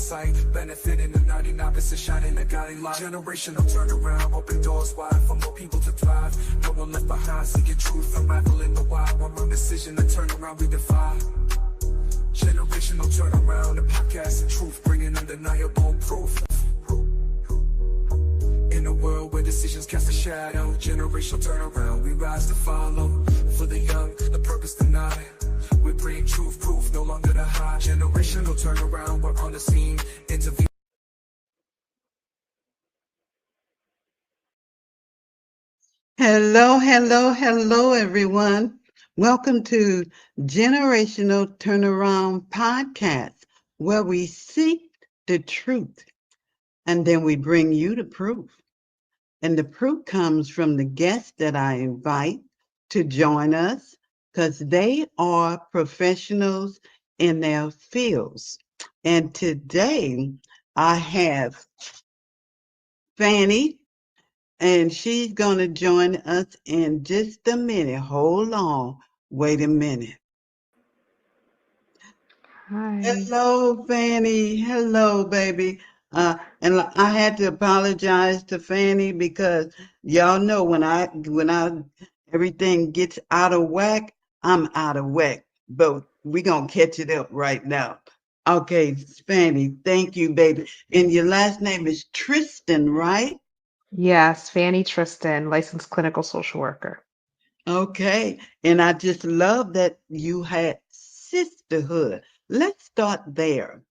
sight, benefiting the 99%, shining a guiding light. Generational turnaround, open doors wide for more people to thrive. No one left behind, seeking truth, unraveling the wild. One wrong decision to turn around, we defy. Generational turnaround, a podcast of truth, bringing undeniable proof. In a world where decisions cast a shadow, generational turnaround, we rise to follow. For the young, the purpose denied. We bring truth, proof, no longer to hide. Generational turnaround, we're on the scene. Interview. Hello, hello, hello, everyone. Welcome to Generational Turnaround Podcast, where we seek the truth and then we bring you the proof. And the proof comes from the guests that I invite to join us because they are professionals in their fields. And today I have Fanny, and she's going to join us in just a minute. Hold on. Wait a minute. Hi. Hello, Fanny. Hello, baby. And I had to apologize to Fanny because y'all know when I everything gets out of whack, I'm out of whack. But we're gonna catch it up right now. Okay, Fanny, thank you, baby. And your last name is Tristan, right? Yes, Fanny Tristan, licensed clinical social worker. Okay. And I just love that you had sisterhood. Let's start there.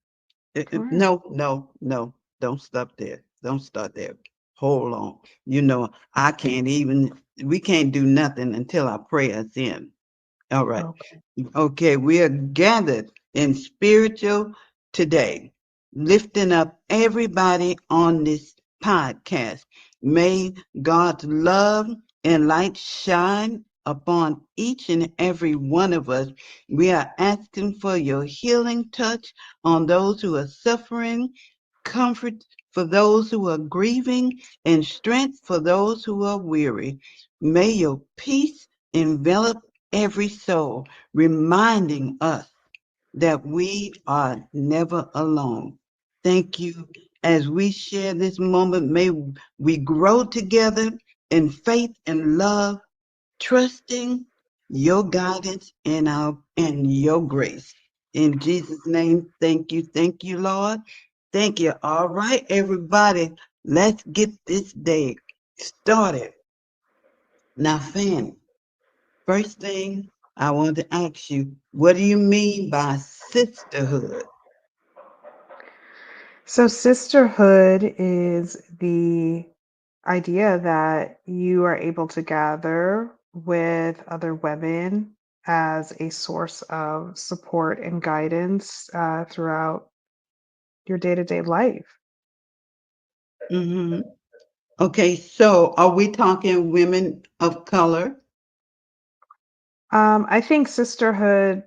Sure. No. Don't stop there. Don't start there. Hold on. You know, we can't do nothing until our prayers in. All right. Okay. Okay. We are gathered in spiritual today, lifting up everybody on this podcast. May God's love and light shine upon each and every one of us. We are asking for your healing touch on those who are suffering, comfort for those who are grieving, and strength for those who are weary. May your peace envelop every soul, reminding us that we are never alone. Thank you. As we share this moment, may we grow together in faith and love, trusting your guidance and your grace. In Jesus' name, thank you, Lord. Thank you. All right, everybody, let's get this day started. Now, Fanny, first thing I want to ask you, what do you mean by sisterhood? So, sisterhood is the idea that you are able to gather with other women as a source of support and guidance throughout your day-to-day life. Hmm. Okay, so are we talking women of color? I think sisterhood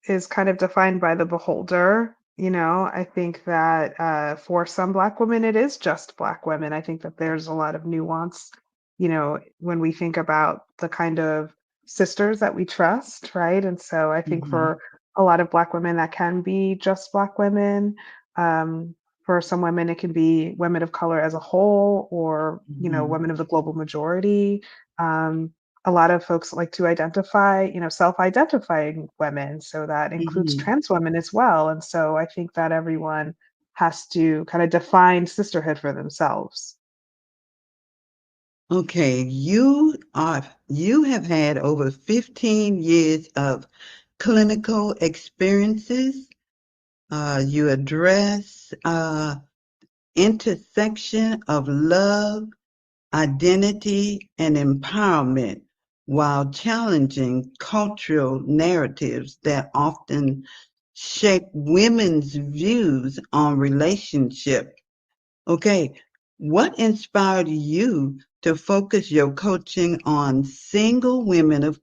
is kind of defined by the beholder. I think that for some Black women, it is just Black women. I think that there's a lot of nuance, when we think about the kind of sisters that we trust, right? And so I think Hmm. for a lot of Black women, that can be just Black women. For some women, it can be women of color as a whole, or, Hmm. women of the global majority. A lot of folks like to identify, self-identifying women. So that includes Hmm. trans women as well. And so I think that everyone has to kind of define sisterhood for themselves. Okay, you have had over 15 years of clinical experiences. You address intersection of love, identity, and empowerment while challenging cultural narratives that often shape women's views on relationship. Okay, what inspired you to focus your coaching on single women of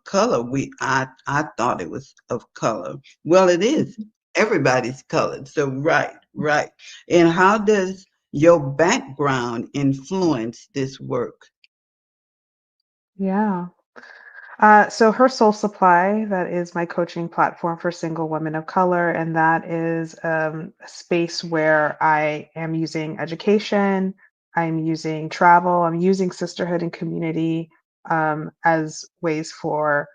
color? I thought it was of color. Well, it is. Everybody's colored. So right. And how does your background influence this work? Yeah. So Her Soul Supply, that is my coaching platform for single women of color, and that is a space where I am using education, I'm using travel, I'm using sisterhood and community as ways for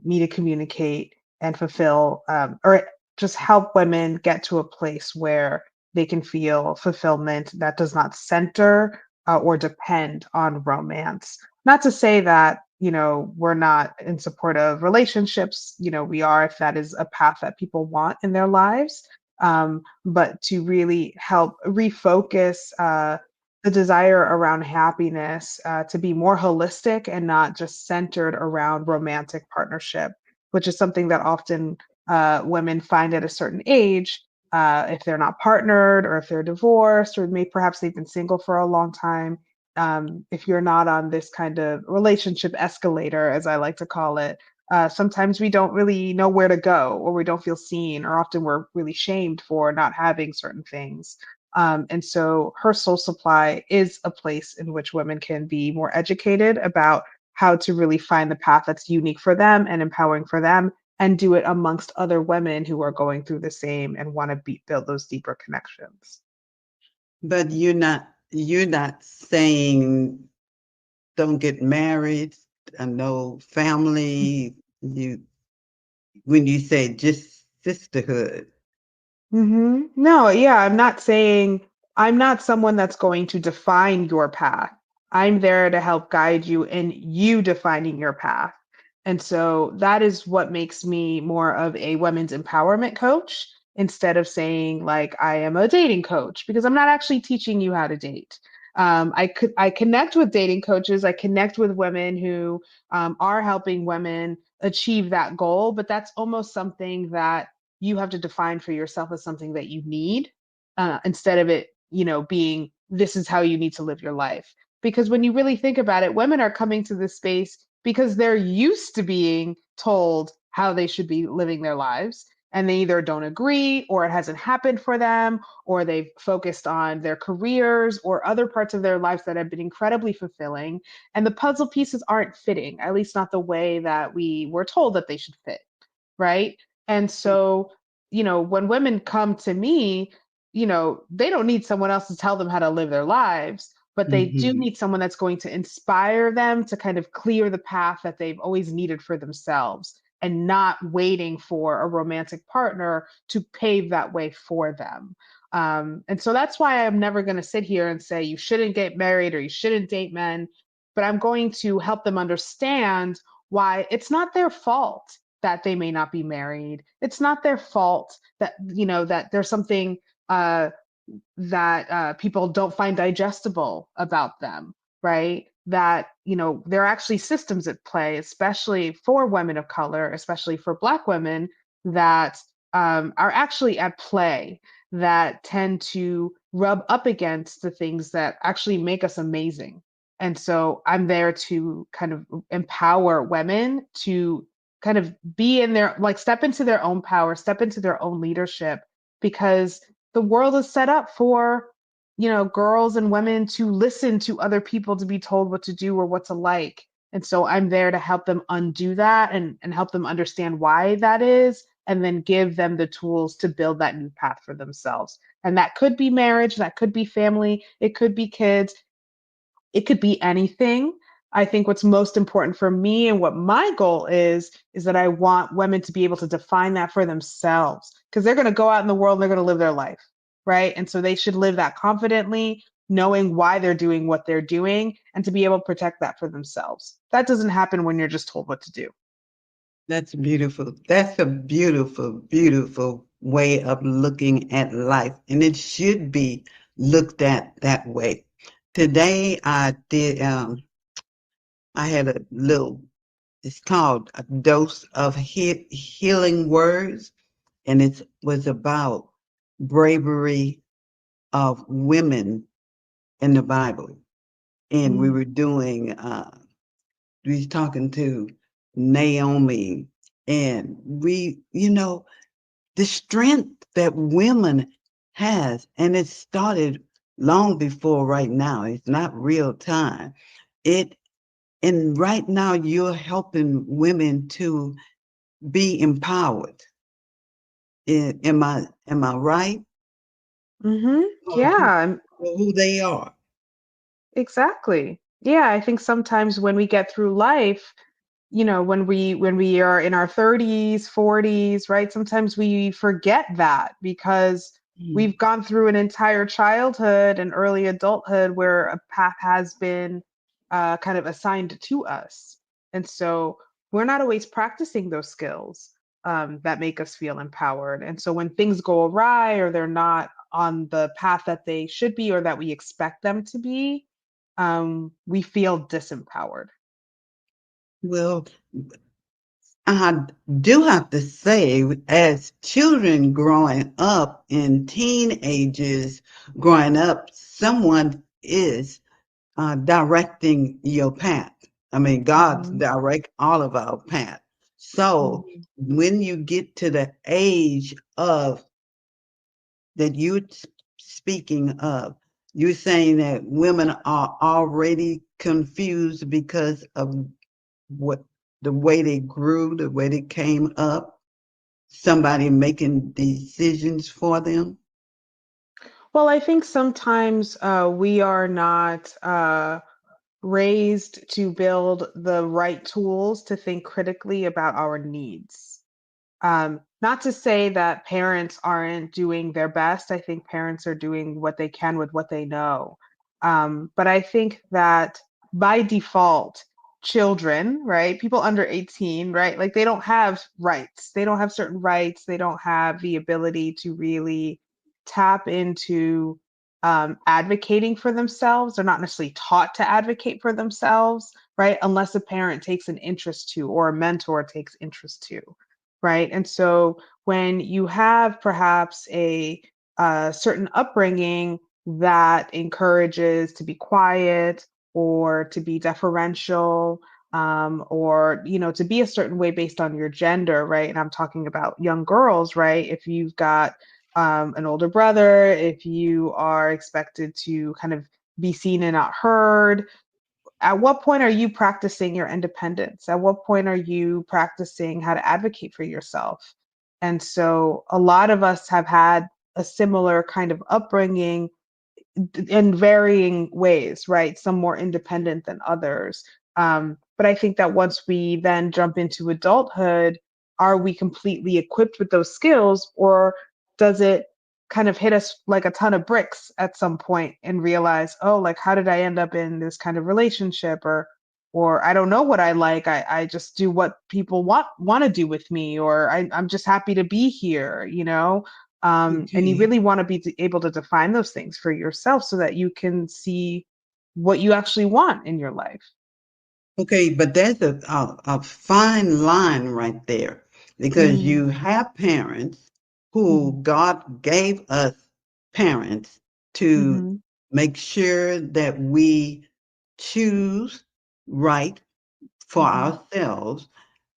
me to communicate and fulfill, or just help women get to a place where they can feel fulfillment that does not center or depend on romance. Not to say that, we're not in support of relationships. We are, if that is a path that people want in their lives. But to really help refocus the desire around happiness to be more holistic and not just centered around romantic partnership, which is something that often women find at a certain age. If they're not partnered, or if they're divorced, or maybe perhaps they've been single for a long time, if you're not on this kind of relationship escalator, as I like to call it, sometimes we don't really know where to go, or we don't feel seen, or often we're really shamed for not having certain things. And so Her Soul Supply is a place in which women can be more educated about how to really find the path that's unique for them and empowering for them, and do it amongst other women who are going through the same and want to build those deeper connections. But you're not saying don't get married, no family. You when you say just sisterhood. No, yeah, I'm not someone that's going to define your path. I'm there to help guide you in you defining your path. And so that is what makes me more of a women's empowerment coach, instead of saying like I am a dating coach, because I'm not actually teaching you how to date. I connect with dating coaches. I connect with women who are helping women achieve that goal, but that's almost something that you have to define for yourself as something that you need, instead of it, being this is how you need to live your life. Because when you really think about it, women are coming to this space because they're used to being told how they should be living their lives. And they either don't agree, or it hasn't happened for them, or they've focused on their careers or other parts of their lives that have been incredibly fulfilling. And the puzzle pieces aren't fitting, at least not the way that we were told that they should fit, right? And so, when women come to me, they don't need someone else to tell them how to live their lives, but they do Hmm. need someone that's going to inspire them to kind of clear the path that they've always needed for themselves, and not waiting for a romantic partner to pave that way for them. And so that's why I'm never going to sit here and say you shouldn't get married or you shouldn't date men, but I'm going to help them understand why it's not their fault that they may not be married. It's not their fault that, that there's something uh, that people don't find digestible about them, right? That, there are actually systems at play, especially for women of color, especially for Black women, that are actually at play, that tend to rub up against the things that actually make us amazing. And so I'm there to kind of empower women to kind of be in their, like, step into their own power, step into their own leadership, because the world is set up for, girls and women to listen to other people, to be told what to do or what to like. And so I'm there to help them undo that, and help them understand why that is, and then give them the tools to build that new path for themselves. And that could be marriage, that could be family, it could be kids, it could be anything. I think what's most important for me, and what my goal is that I want women to be able to define that for themselves, because they're going to go out in the world and they're going to live their life, right? And so they should live that confidently, knowing why they're doing what they're doing, and to be able to protect that for themselves. That doesn't happen when you're just told what to do. That's beautiful. That's a beautiful, beautiful way of looking at life, and it should be looked at that way. Today, I had a little. It's called a dose of healing words, and it was about bravery of women in the Bible. And we Mm, were we was talking to Naomi, and the strength that women has, and it started long before right now. It's not real time. It And right now, you're helping women to be empowered. Am I right? Hmm. For Yeah, who they are. exactly. Yeah, I think sometimes when we get through life, when we are in our 30s, 40s, right? Sometimes we forget that because Mm. we've gone through an entire childhood and early adulthood where a path has been kind of assigned to us. And so we're not always practicing those skills that make us feel empowered. And so when things go awry or they're not on the path that they should be or that we expect them to be, we feel disempowered. Well, I do have to say, as children growing up and teenagers growing up, someone is directing your path. I mean, God Hmm. direct all of our path. So Hmm. when you get to the age of that you're speaking of, you're saying that women are already confused because of what the way they grew, the way they came up, somebody making decisions for them. Well, I think sometimes we are not raised to build the right tools to think critically about our needs. Not to say that parents aren't doing their best. I think parents are doing what they can with what they know. But I think that by default, children, right, people under 18, right, like they don't have rights. They don't have certain rights. They don't have the ability to really tap into advocating for themselves. They're not necessarily taught to advocate for themselves, right, unless a parent takes an interest to or a mentor takes interest to, right? And so when you have perhaps a certain upbringing that encourages to be quiet or to be deferential, or to be a certain way based on your gender, right? And I'm talking about young girls, right? If you've got an older brother, if you are expected to kind of be seen and not heard, at what point are you practicing your independence? At what point are you practicing how to advocate for yourself? And so a lot of us have had a similar kind of upbringing in varying ways, right? Some more independent than others. But I think that once we then jump into adulthood, are we completely equipped with those skills, or does it kind of hit us like a ton of bricks at some point and realize, oh, like how did I end up in this kind of relationship, or I don't know what I like. I just do what people want to do with me, or I'm just happy to be here. And you Okay. really want to be able to define those things for yourself so that you can see what you actually want in your life. Okay, but there's a fine line right there because Mm, you have parents mhm, who God gave us parents to mhm, make sure that we choose right for mhm, ourselves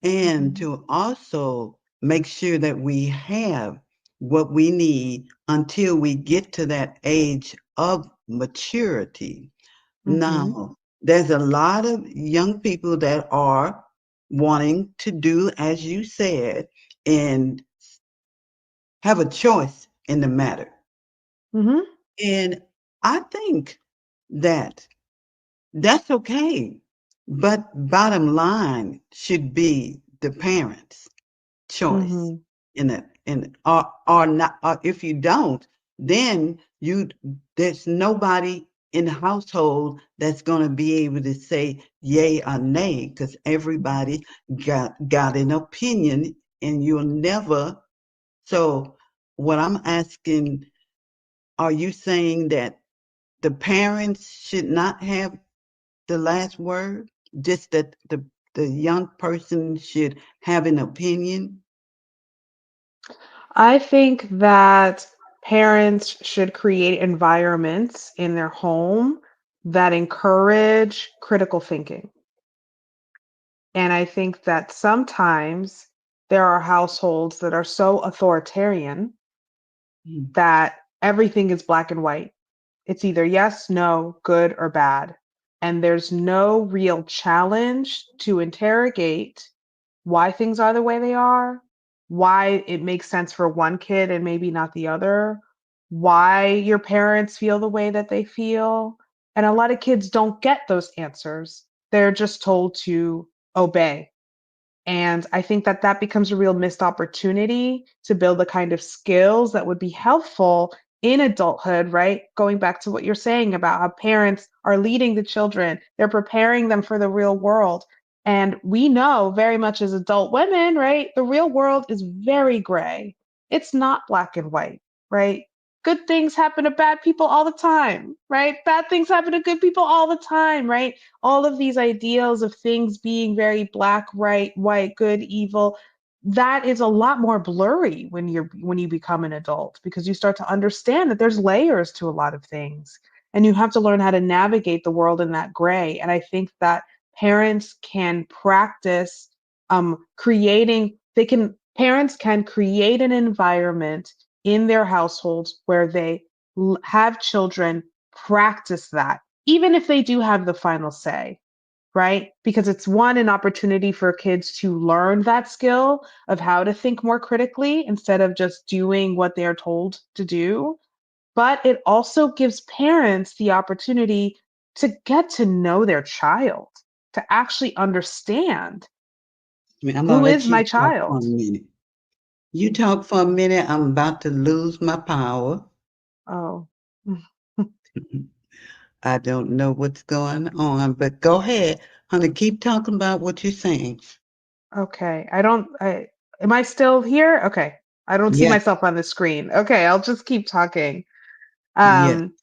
and mhm, to also make sure that we have what we need until we get to that age of maturity. mhm, Now, there's a lot of young people that are wanting to do as you said and have a choice in the matter. mhm, And I think that that's okay. But bottom line should be the parents' choice mhm, in it, and or not. Or if you don't, then there's nobody in the household that's going to be able to say yay or nay because everybody got an opinion, and you'll never. So, what I'm asking, are you saying that the parents should not have the last word? Just that the young person should have an opinion? I think that parents should create environments in their home that encourage critical thinking. And I think that sometimes there are households that are so authoritarian Mm. that everything is black and white. It's either yes, no, good, or bad. and there's no real challenge to interrogate why things are the way they are, why it makes sense for one kid and maybe not the other, why your parents feel the way that they feel. And a lot of kids don't get those answers. They're just told to obey. And I think that that becomes a real missed opportunity to build the kind of skills that would be helpful in adulthood, right? Going back to what you're saying about how parents are leading the children, they're preparing them for the real world. And we know very much as adult women, right? The real world is very gray. It's not black and white, right? Good things happen to bad people all the time, right? Bad things happen to good people all the time, right? All of these ideals of things being very black, right, white, good, evil, that is a lot more blurry when you become an adult because you start to understand that there's layers to a lot of things and you have to learn how to navigate the world in that gray. And I think that parents can practice creating they can parents can create an environment in their households where they have children practice that even if they do have the final say, right? Because it's one, an opportunity for kids to learn that skill of how to think more critically instead of just doing what they're told to do. But it also gives parents the opportunity to get to know their child, to actually understand I mean, I'm gonna who let is you my talk for a child. minute. You talk for a minute, I'm about to lose my power. Oh, I don't know what's going on, but go ahead, honey. Keep talking about what you're saying. okay. Am I still here? Okay. I don't see Yes, myself on the screen. Okay, I'll just keep talking. yes. Um,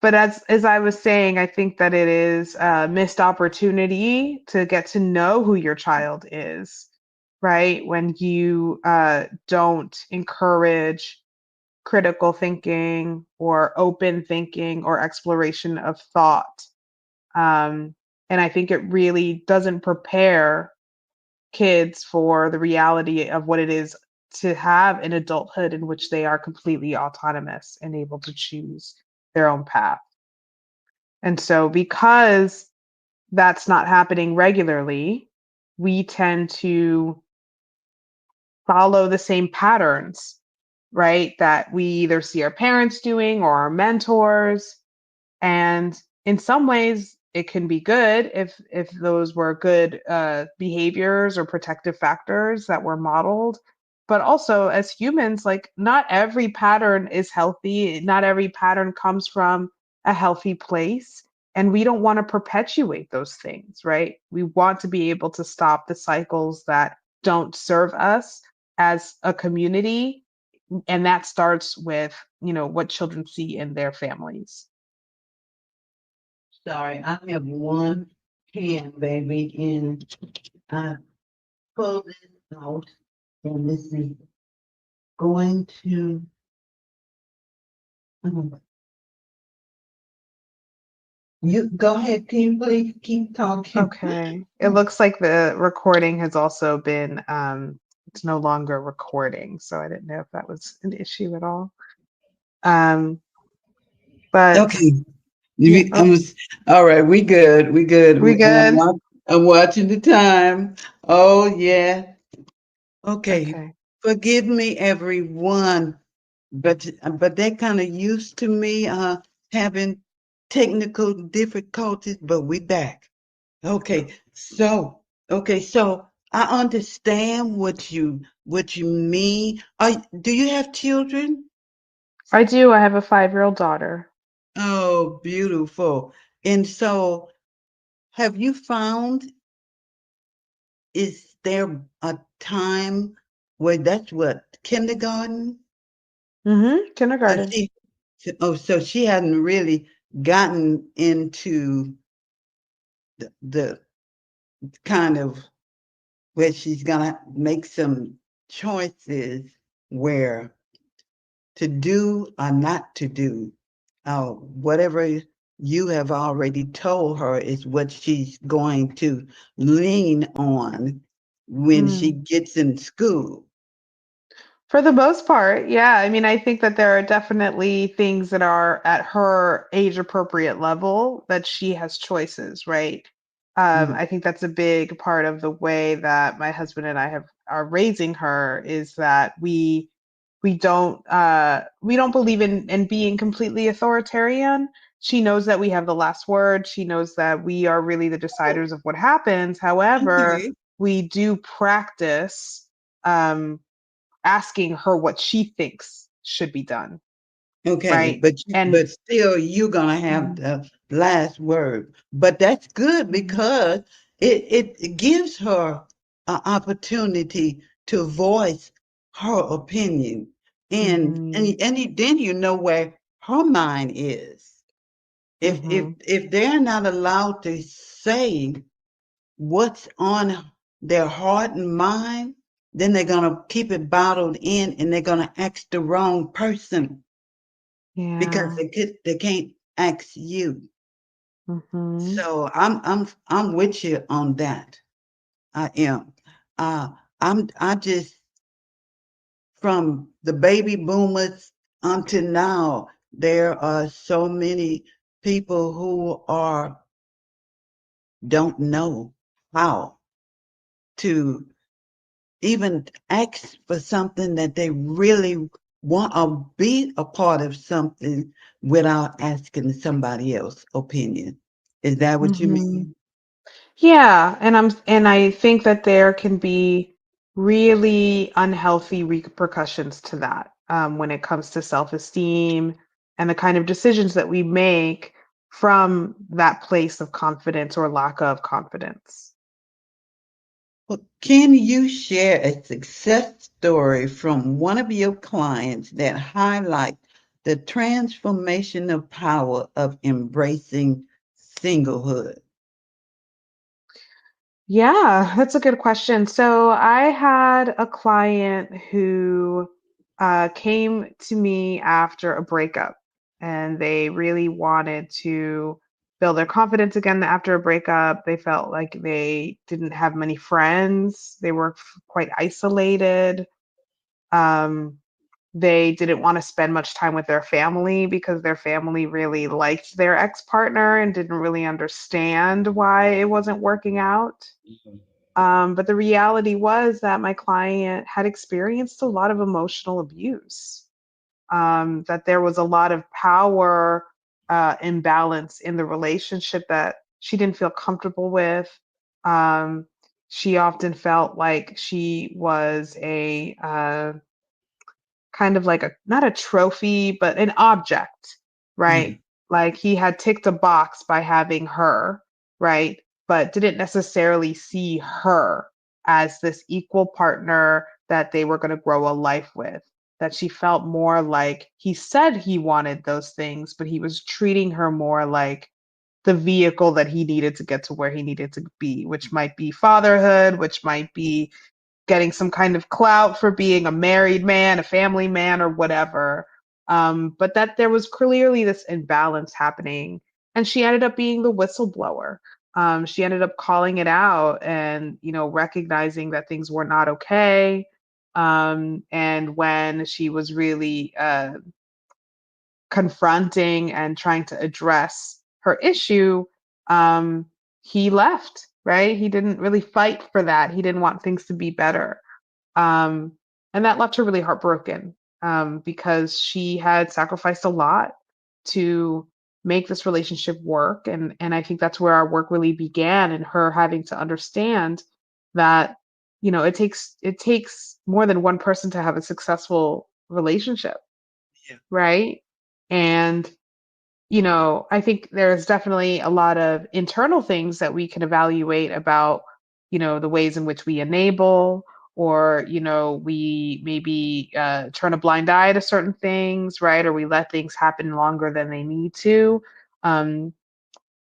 but as I was saying, I think that it is a missed opportunity to get to know who your child is, right? When you don't encourage critical thinking or open thinking or exploration of thought. Um, and I think it really doesn't prepare kids for the reality of what it is to have an adulthood in which they are completely autonomous and able to choose their own path. And so, because that's not happening regularly, we tend to follow the same patterns, right? That we either see our parents doing or our mentors. And in some ways, it can be good if those were good behaviors or protective factors that were modeled. But also, as humans, like not every pattern is healthy. Not every pattern comes from a healthy place. And we don't want to perpetuate those things, right? We want to be able to stop the cycles that don't serve us as a community. And that starts with, what children see in their families. Sorry, I have one hand, baby, and I pull this out, and this is going to. um, You go ahead, can you please keep talking? Okay. It looks like the recording has also been it's no longer recording, so I didn't know if that was an issue at all. Um, but Okay, yeah, oh, all right. We good. We good. we And good? I'm watching the time. Oh yeah. Okay. Okay. Forgive me, everyone, but they're kind of used to me having technical difficulties. But we back. Okay. So I understand what you mean. Do you have children? I do. I have a 5-year-old daughter. Oh, beautiful. And so, have you found, is there a time where that's what, kindergarten? Uh, Kindergarten. she, so she hadn't really gotten into the kind of where she's gonna make some choices where to do or not to do. Whatever you have already told her is what she's going to lean on when she Mm. gets in school. For the most part, yeah. I mean, I think that there are definitely things that are at her age appropriate level that she has choices, right? Mm. I think that's a big part of the way that my husband and I have are raising her is that we don't believe in being completely authoritarian. She knows that we have the last word. She knows that we are really the Oh, deciders of what happens. However, okay. we do practice um asking her what she thinks should be done, Okay, right? And but still you're gonna have mhm, the last word. But that's good mhm, because it gives her an opportunity to voice her opinion. mhm, Then you know where her mind is. mhm, If they're not allowed to say what's on their heart and mind, then they're gonna keep it bottled in and they're gonna ask the wrong person because yeah, they can't ask you. mhm, So I'm with you on that. I am. Uh, I just from the baby boomers until now, there are so many people who are don't know how to even ask for something that they really want or be a part of something without asking somebody else's opinion. Is that what you mhm. mean? Yeah, and I think that there can be really unhealthy repercussions to that when it comes to self-esteem and the kind of decisions that we make from that place of confidence or lack of confidence. Well, can you share a success story from one of your clients that highlight the transformational power of embracing singlehood? Yeah, that's a good question. So I had a client who came to me after a breakup, and they really wanted to build their confidence again after a breakup. They felt like they didn't have many friends, they were quite isolated. Um, they didn't want to spend much time with their family because their family really liked their ex-partner and didn't really understand why it wasn't working out. But the reality was that my client had experienced a lot of emotional abuse, that there was a lot of power imbalance in the relationship that she didn't feel comfortable with. Um, she often felt like she was a kind of like a not a trophy, but an object, Yeah. right? Like he had ticked a box by having her, right? But didn't necessarily see her as this equal partner that they were going to grow a life with. That she felt more like he said he wanted those things, but he was treating her more like the vehicle that he needed to get to where he needed to be, which might be fatherhood, which might be getting some kind of clout for being a married man, a family man, or whatever. But that there was clearly this imbalance happening. And she ended up being the whistleblower. She ended up calling it out and, recognizing that things were not okay. And when she was really confronting and trying to address her issue, um, he left, right? He didn't really fight for that. He didn't want things to be better. Um, and that left her really heartbroken because she had sacrificed a lot to make this relationship work. And I think that's where our work really began, and her having to understand that, it takes more than one person to have a successful relationship, Yeah. right? And I think there's definitely a lot of internal things that we can evaluate about, the ways in which we enable, or, we maybe turn a blind eye to certain things, right? Or we let things happen longer than they need to. Um,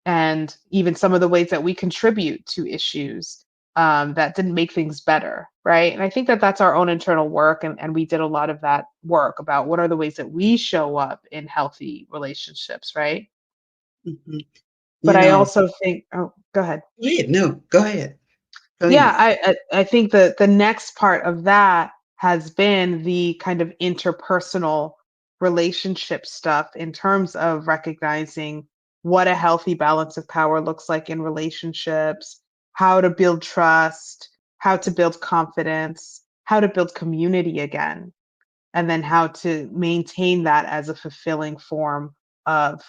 and even some of the ways that we contribute to issues that didn't make things better, right? And I think that that's our own internal work, and we did a lot of that work about what are the ways that we show up in healthy relationships, right? Mhm. But You I know, also think, oh, go ahead. go ahead. No, go ahead, Yeah, please. I think the next part of that has been the kind of interpersonal relationship stuff in terms of recognizing what a healthy balance of power looks like in relationships, how to build trust, how to build confidence, how to build community again, and then how to maintain that as a fulfilling form of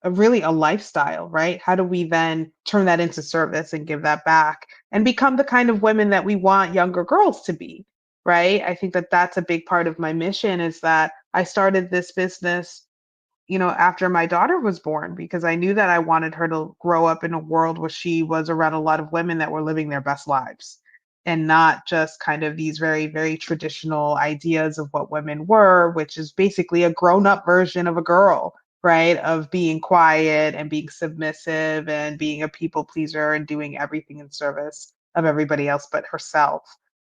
really a lifestyle, right? How do we then turn that into service and give that back and become the kind of women that we want younger girls to be, right? I think that that's a big part of my mission is that I started this business, after my daughter was born because I knew that I wanted her to grow up in a world where she was around a lot of women that were living their best lives and not just kind of these very, very traditional ideas of what women were, which is basically a grown up version of a girl, right? Of being quiet and being submissive and being a people pleaser and doing everything in service of everybody else but herself.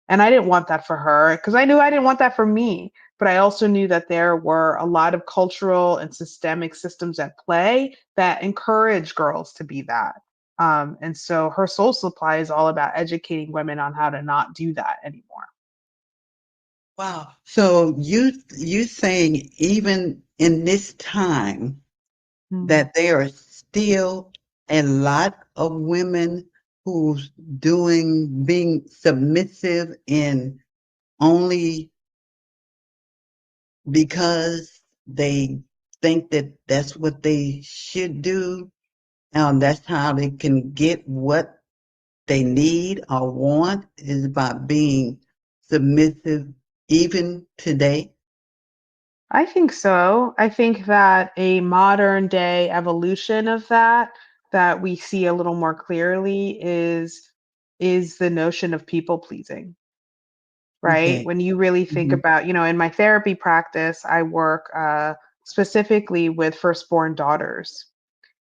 And I didn't want that for her because I knew I didn't want that for me, but I also knew that there were a lot of cultural and systemic systems at play that encourage girls to be that. And so her soul supply is all about educating women on how to not do that anymore. Wow. So you saying even in this time Mm. that there are still a lot of women who's being submissive in only because they think that that's what they should do. That's how they can get what they need or want is by being submissive even today. I think so. I think that a modern day evolution of that we see a little more clearly is the notion of people pleasing, right? Okay. When you really think Mhm. about, in my therapy practice, I work specifically with firstborn daughters.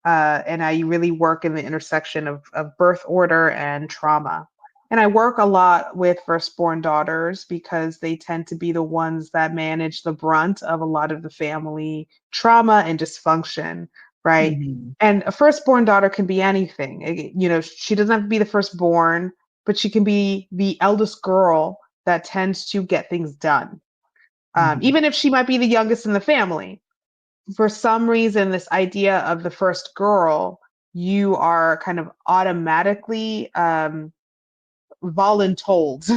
And I really work in the intersection of birth order and trauma. And I work a lot with firstborn daughters because they tend to be the ones that manage the brunt of a lot of the family trauma and dysfunction, right? Mhm. And a firstborn daughter can be anything. She doesn't have to be the firstborn, but she can be the eldest girl that tends to get things done. Mhm. Even if she might be the youngest in the family, for some reason, this idea of the first girl, you are kind of automatically voluntold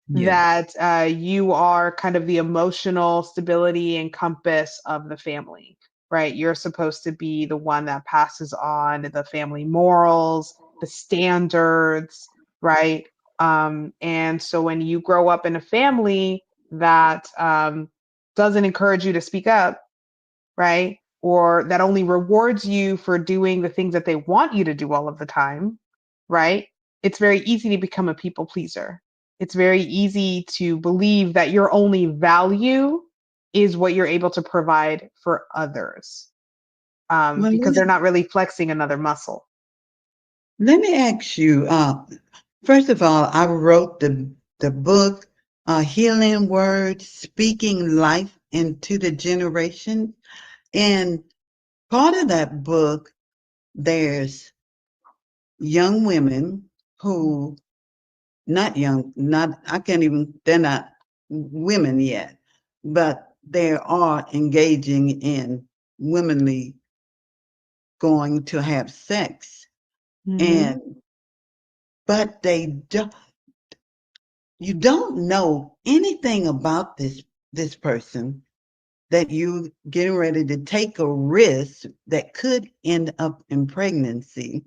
Yes. that you are kind of the emotional stability and compass of the family, right? You're supposed to be the one that passes on the family morals, the standards, right? And so when you grow up in a family that doesn't encourage you to speak up, right? Or that only rewards you for doing the things that they want you to do all of the time, right? It's very easy to become a people pleaser. It's very easy to believe that your only value is what you're able to provide for others, Well, because they're not really flexing another muscle. let me ask you, first of all, I wrote the book, Healing Words, Speaking Life into the Generation. And part of that book, there's young women who, not young, I can't even, they're not women yet, but they are engaging in womanly going to have sex. Mm-hmm. And, but you don't know anything about this person that you getting ready to take a risk that could end up in pregnancy,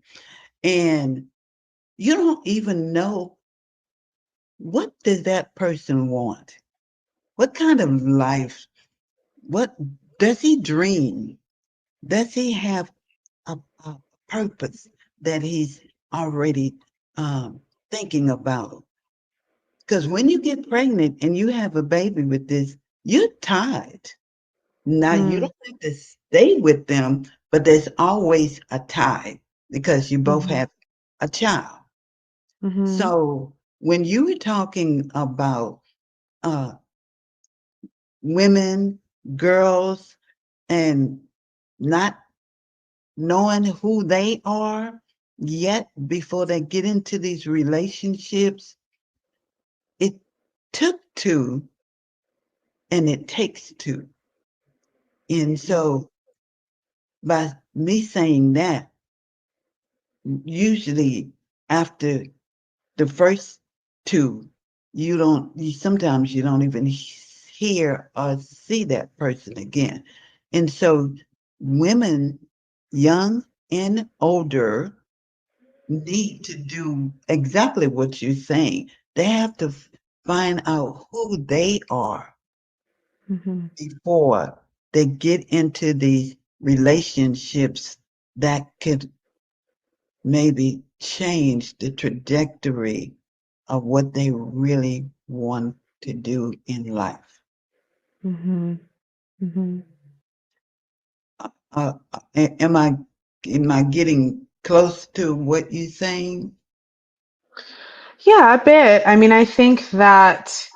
and you don't even know what does that person want, what kind of life, what does he dream, does he have a purpose that he's already thinking about. Because when you get pregnant and you have a baby with this, you're tied. Now, you don't have to stay with them, but there's always a tie because you both Mm-hmm. have a child. Mm-hmm. So when you were talking about uh, women, girls, and not knowing who they are yet before they get into these relationships, it took two and it takes two. And so by me saying that, usually after the first two, sometimes you don't even hear or see that person again. And so women, young and older, need to do exactly what you're saying. They have to find out who they are Mhm. before they get into these relationships that could maybe change the trajectory of what they really want to do in life. Mhm. Mhm. Am I getting close to what you're saying? Yeah, a bit. I mean, I think that,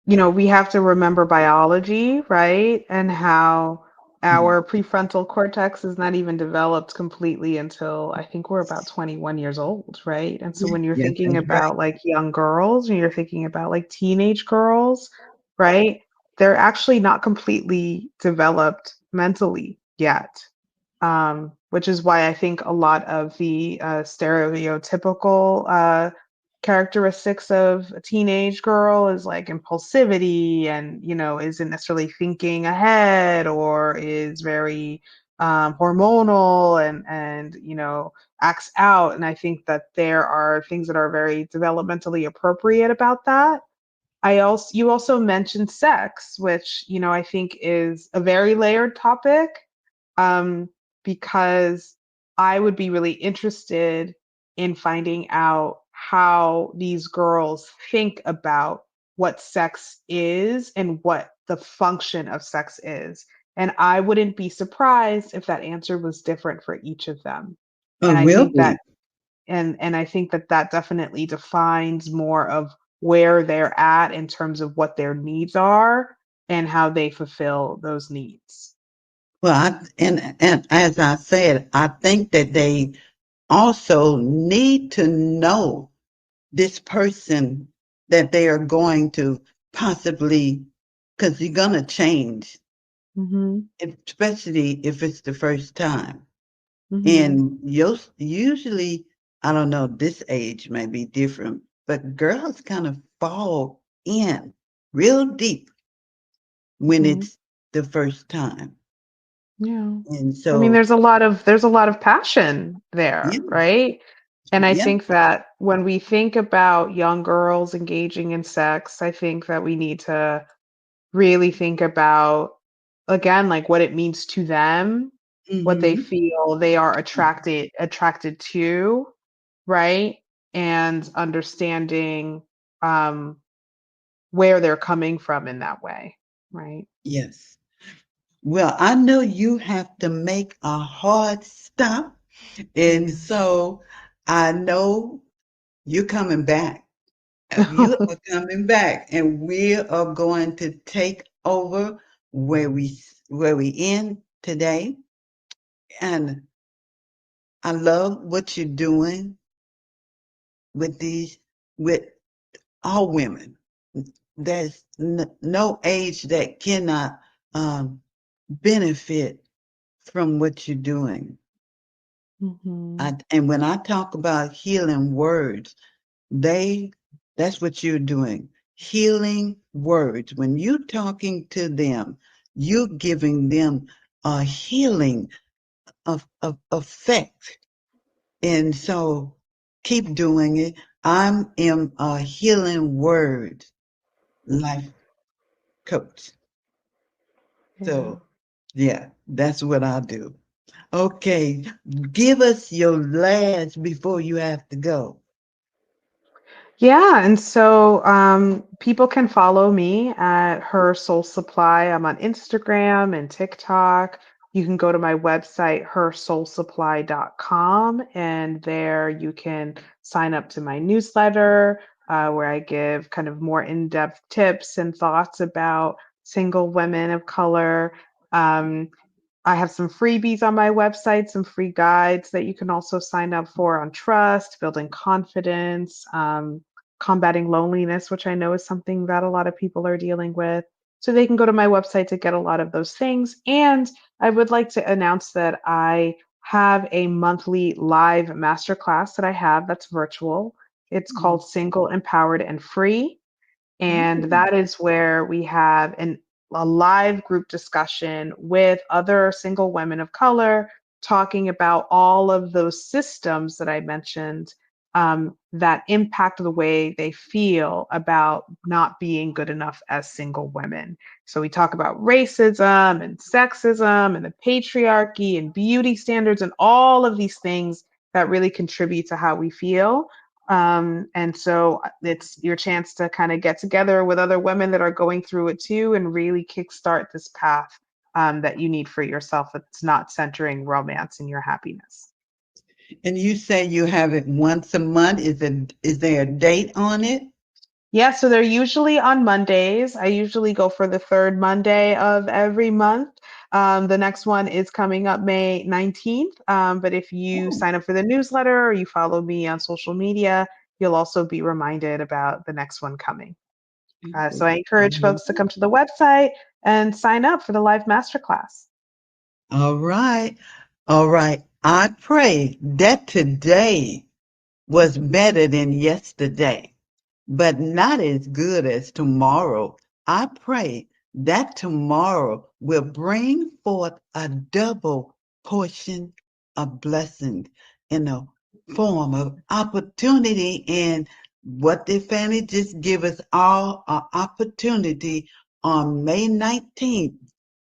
we have to remember biology, right? And how Mm. our prefrontal cortex is not even developed completely until I think we're about 21 years old, right? And so when you're Yes, thinking that's right. about like young girls, and you're thinking about like teenage girls, right? They're actually not completely developed mentally yet. Which is why I think a lot of the stereotypical characteristics of a teenage girl is like impulsivity and, isn't necessarily thinking ahead or is very hormonal and, acts out. And I think that there are things that are very developmentally appropriate about that. You also mentioned sex, which, I think is a very layered topic, um, because I would be really interested in finding out how these girls think about what sex is and what the function of sex is. And I wouldn't be surprised if that answer was different for each of them. Oh, And I will think be. that and I think that that definitely defines more of where they're at in terms of what their needs are and how they fulfill those needs. Well, and as I said, I think that they also need to know this person that they are going to possibly, because you're going to change, Mhm. especially if it's the first time. Mhm. And usually, I don't know, this age may be different, but girls kind of fall in real deep when Mhm. it's the first time. Yeah. And I mean, so, there's a lot of passion yeah, there, right? And I yeah, think that when we think about young girls engaging in sex, I think that we need to really think about, again, like what it means to them, what they hmm, feel they are attracted to, right? And understanding um where they're coming from in that way, right? yes. Well, I know you have to make a hard stop. And so I know you're coming back. You are coming back, and we are going to take over where we end today. And I love what you're doing with with all women. There's no age that cannot benefit from what you're doing. Mhm. And when I talk about healing words, they that's what you're doing. Healing words. When you're talking to them, you're giving them a healing of effect. And so keep doing it. I am a healing word life coach. Yeah. So yeah, that's what I do. Okay, give us your last before you have to go. Yeah, and so people can follow me at Her Soul Supply. I'm on Instagram and TikTok. You can go to my website, hersoulsupply.com, and there you can sign up to my newsletter, where I give kind of more in-depth tips and thoughts about single women of color. Um, I have some freebies on my website, some free guides that you can also sign up for on trust, building confidence. combating loneliness, which I know is something that a lot of people are dealing with. So they can go to my website to get a lot of those things. And I would like to announce that I have a monthly live masterclass that I have that's virtual. It's called Single, Empowered, and Free. And Oh, that is where we have a live group discussion with other single women of color talking about all of those systems that I mentioned that impact the way they feel about not being good enough as single women. So we talk about racism and sexism and the patriarchy and beauty standards and all of these things that really contribute to how we feel. And so it's your chance to kind of get together with other women that are going through it too and really kickstart this path that you need for yourself that's not centering romance and your happiness. and you say you have it once a month. Is there a date on it? Yeah, so they're usually on Mondays. I usually go for the third Monday of every month. The next one is coming up May 19th. But if you Oh, sign up for the newsletter or you follow me on social media, you'll also be reminded about the next one coming. So I encourage folks to come to the website and sign up for the live masterclass. all right. All right. I pray that today was better than yesterday, but not as good as tomorrow. I pray that tomorrow will bring forth a double portion of blessings in the form of opportunity. And what did Fanny just give us all an opportunity on May 19th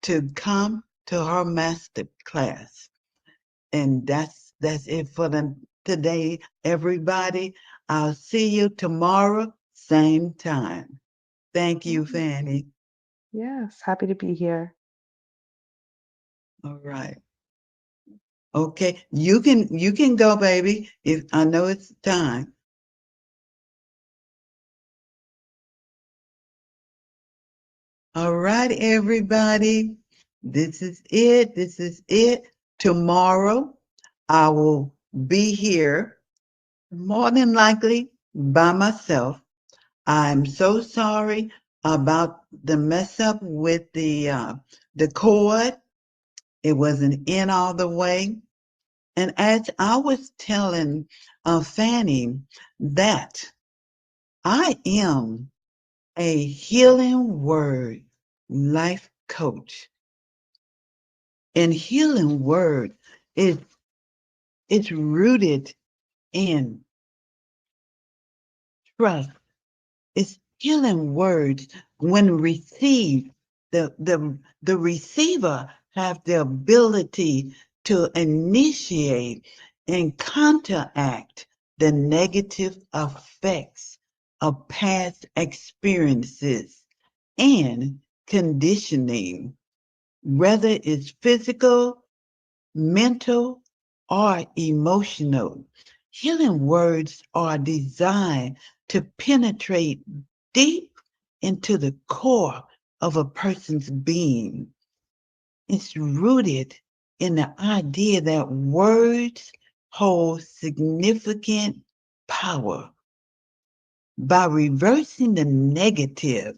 to come to her master class. And that's it for today, everybody. I'll see you tomorrow, same time. Thank you, Mm, Fanny. yes, happy to be here. All right. Okay. You can go, baby. If I know it's time. All right, everybody. This is it. This is it. Tomorrow I will be here more than likely by myself. I'm so sorry about the mess up with the cord. It wasn't in all the way. And as I was telling Fanny that I am a healing word life coach, and healing word is it's rooted in trust. It's healing words when received. The receiver have the ability to initiate and counteract the negative effects of past experiences and conditioning, whether it's physical, mental, or emotional. Healing words are designed to penetrate deep into the core of a person's being. It's rooted in the idea that words hold significant power. By reversing the negative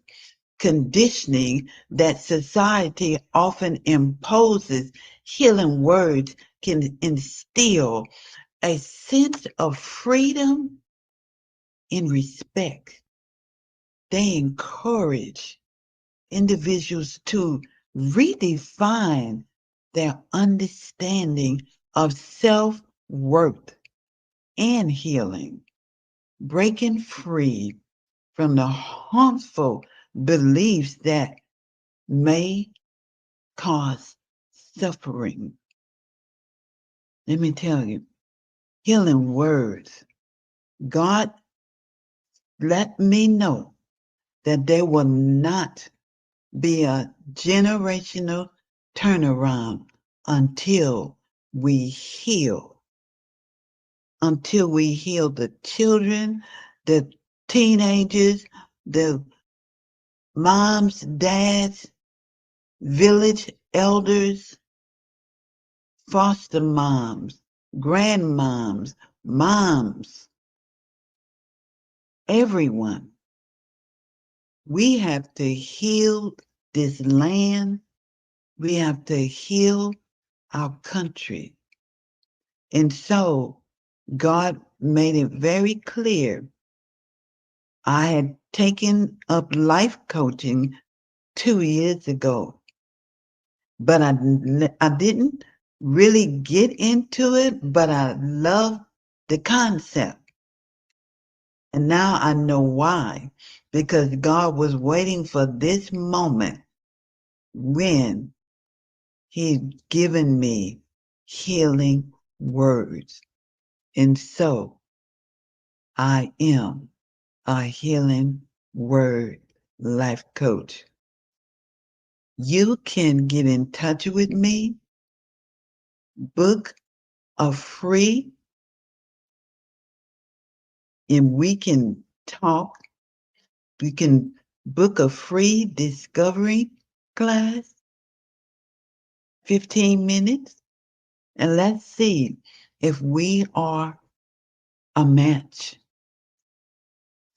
conditioning that society often imposes, healing words can instill a sense of freedom and respect. They encourage individuals to redefine their understanding of self worth and healing, breaking free from the harmful beliefs that may cause suffering. Let me tell you, healing words. God let me know that there will not be a generational turnaround until we heal, until we heal the children, the teenagers, the moms, dads, village elders, foster moms, grandmoms, moms, everyone. We have to heal this land. We have to heal our country. And so God made it very clear. I had taken up life coaching 2 years ago, but I didn't really get into it, but I love the concept. And now I know why, because God was waiting for this moment when He's given me healing words. And so I am a healing word life coach. You can get in touch with me, book a free, and we can talk. We can book a free discovery class, 15 minutes, and let's see if we are a match.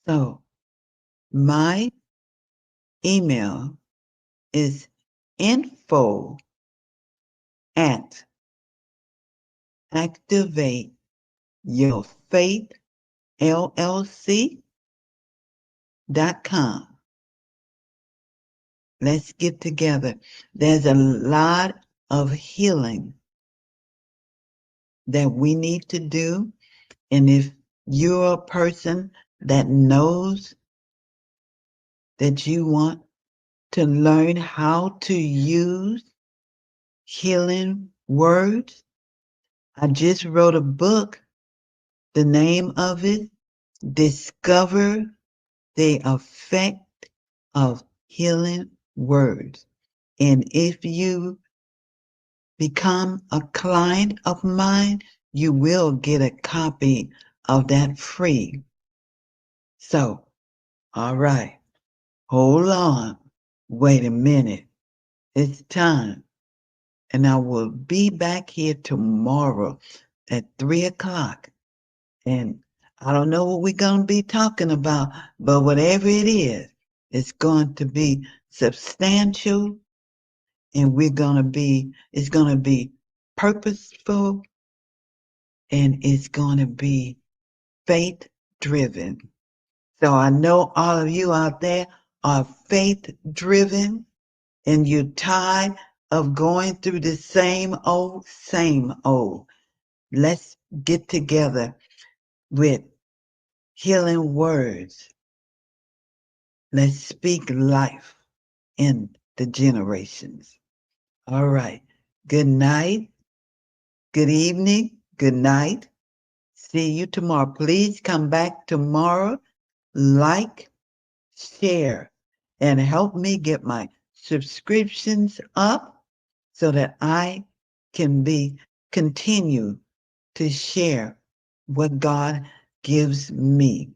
So my email is info at activate your faith LLC.com. Let's get together. There's a lot of healing that we need to do. And if you're a person that knows that you want to learn how to use healing words, I just wrote a book. The name of it, Discover the Effect of Healing Words. And if you become a client of mine, you will get a copy of that free. So, all right, hold on. Wait a minute. It's time. And I will be back here tomorrow at 3 o'clock. And I don't know what we're going to be talking about, but whatever it is, it's going to be substantial, and it's going to be purposeful, and it's going to be faith driven. So I know all of you out there are faith driven, and you're tired of going through the same old, same old. Let's get together with healing words. Let's speak life in the generations. All right. Good night. Good evening. Good night. See you tomorrow. Please come back tomorrow. Like, share, and help me get my subscriptions up so that I can continue to share what God gives me.